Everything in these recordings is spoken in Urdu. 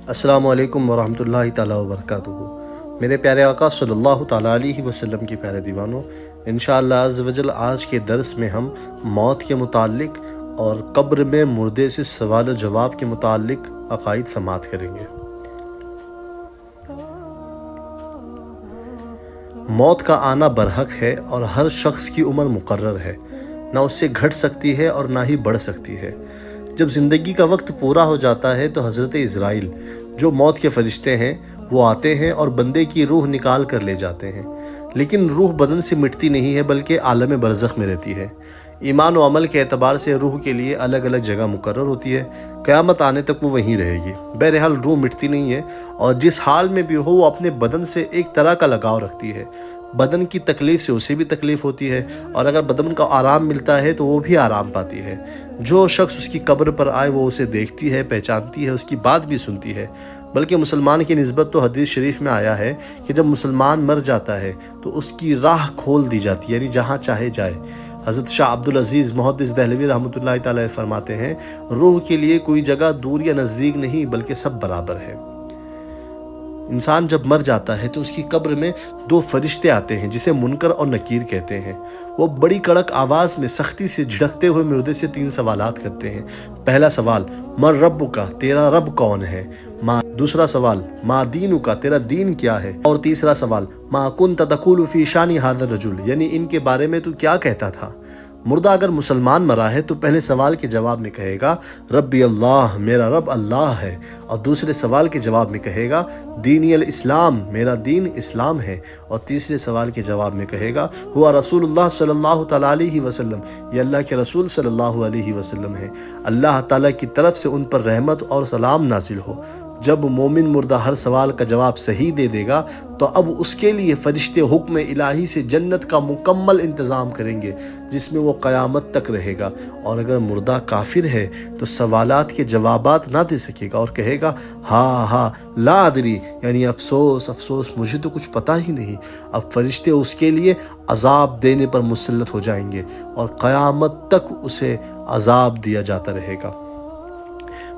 السلام علیکم ورحمۃ اللہ تعالیٰ وبرکاتہ۔ میرے پیارے آقا صلی اللہ تعالیٰ علیہ وسلم کی پیارے دیوانوں، انشاءاللہ عز و جل آج کے درس میں ہم موت کے متعلق اور قبر میں مردے سے سوال و جواب کے متعلق عقائد سماعت کریں گے۔ موت کا آنا برحق ہے اور ہر شخص کی عمر مقرر ہے، نہ اس سے گھٹ سکتی ہے اور نہ ہی بڑھ سکتی ہے۔ جب زندگی کا وقت پورا ہو جاتا ہے تو حضرت عزرائیل جو موت کے فرشتے ہیں وہ آتے ہیں اور بندے کی روح نکال کر لے جاتے ہیں، لیکن روح بدن سے مٹتی نہیں ہے بلکہ عالم برزخ میں رہتی ہے۔ ایمان و عمل کے اعتبار سے روح کے لیے الگ الگ جگہ مقرر ہوتی ہے، قیامت آنے تک وہ وہیں رہے گی۔ بہرحال روح مٹتی نہیں ہے اور جس حال میں بھی ہو وہ اپنے بدن سے ایک طرح کا لگاؤ رکھتی ہے۔ بدن کی تکلیف سے اسے بھی تکلیف ہوتی ہے اور اگر بدن کا آرام ملتا ہے تو وہ بھی آرام پاتی ہے۔ جو شخص اس کی قبر پر آئے وہ اسے دیکھتی ہے، پہچانتی ہے، اس کی بات بھی سنتی ہے۔ بلکہ مسلمان کی نسبت تو حدیث شریف میں آیا ہے کہ جب مسلمان مر جاتا ہے تو اس کی راہ کھول دی جاتی ہے، یعنی جہاں چاہے جائے۔ حضرت شاہ عبدالعزیز محدث دہلوی رحمۃ اللہ تعالی فرماتے ہیں، روح کے لیے کوئی جگہ دور یا نزدیک نہیں بلکہ سب برابر ہے۔ انسان جب مر جاتا ہے تو اس کی قبر میں دو فرشتے آتے ہیں جسے منکر اور نکیر کہتے ہیں۔ وہ بڑی کڑک آواز میں سختی سے جھڑکتے ہوئے مردے سے 3 سوالات کرتے ہیں۔ پہلا سوال، من رب کا، تیرا رب کون ہے؟ دوسرا سوال، ما دین کا، تیرا دین کیا ہے؟ اور تیسرا سوال، ما کنت تقول فی شان ھذا الرجل، یعنی ان کے بارے میں تو کیا کہتا تھا؟ مردہ اگر مسلمان مرا ہے تو پہلے سوال کے جواب میں کہے گا ربی اللہ، میرا رب اللہ ہے، اور دوسرے سوال کے جواب میں کہے گا دینی الاسلام، میرا دین اسلام ہے، اور تیسرے سوال کے جواب میں کہے گا ہوا رسول اللہ صلی اللہ تعالیٰ علیہ وسلم، یہ اللہ کے رسول صلی اللہ علیہ وسلم ہے، اللہ تعالیٰ کی طرف سے ان پر رحمت اور سلام نازل ہو۔ جب مومن مردہ ہر سوال کا جواب صحیح دے دے گا تو اب اس کے لیے فرشتے حکم الہی سے جنت کا مکمل انتظام کریں گے جس میں وہ قیامت تک رہے گا، اور اگر مردہ کافر ہے تو سوالات کے جوابات نہ دے سکے گا اور کہے گا ہاں لا ادری، یعنی افسوس افسوس، مجھے تو کچھ پتہ ہی نہیں۔ اب فرشتے اس کے لیے عذاب دینے پر مسلط ہو جائیں گے اور قیامت تک اسے عذاب دیا جاتا رہے گا۔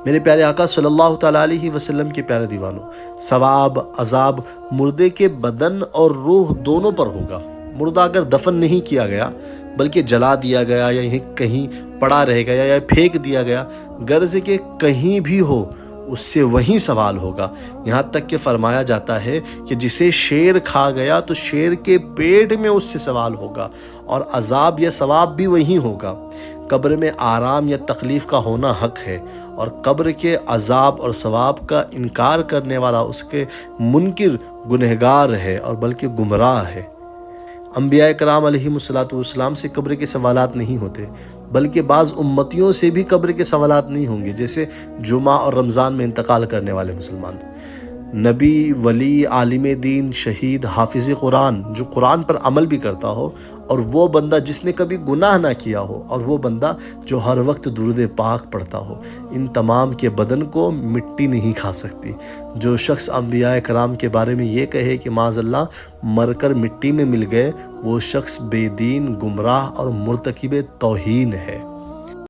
میرے پیارے آقا صلی اللہ تعالیٰ علیہ وسلم کے پیارے دیوانوں، ثواب عذاب مردے کے بدن اور روح دونوں پر ہوگا۔ مردہ اگر دفن نہیں کیا گیا بلکہ جلا دیا گیا یا یہیں کہیں پڑا رہ گیا یا پھینک دیا گیا، غرض کہ کہیں بھی ہو، اس سے وہیں سوال ہوگا۔ یہاں تک کہ فرمایا جاتا ہے کہ جسے شیر کھا گیا تو شیر کے پیٹ میں اس سے سوال ہوگا، اور عذاب یا ثواب بھی وہیں ہوگا۔ قبر میں آرام یا تکلیف کا ہونا حق ہے، اور قبر کے عذاب اور ثواب کا انکار کرنے والا اس کے منکر گنہگار ہے اور بلکہ گمراہ ہے۔ انبیاء کرام علیہ السلام سے قبر کے سوالات نہیں ہوتے، بلکہ بعض امتیوں سے بھی قبر کے سوالات نہیں ہوں گے، جیسے جمعہ اور رمضان میں انتقال کرنے والے مسلمان۔ نبی، ولی، عالم دین، شہید، حافظ قرآن جو قرآن پر عمل بھی کرتا ہو، اور وہ بندہ جس نے کبھی گناہ نہ کیا ہو، اور وہ بندہ جو ہر وقت درود پاک پڑھتا ہو، ان تمام کے بدن کو مٹی نہیں کھا سکتی۔ جو شخص انبیاء کرام کے بارے میں یہ کہے کہ معاذ اللہ مر کر مٹی میں مل گئے، وہ شخص بے دین، گمراہ اور مرتکب توہین ہے۔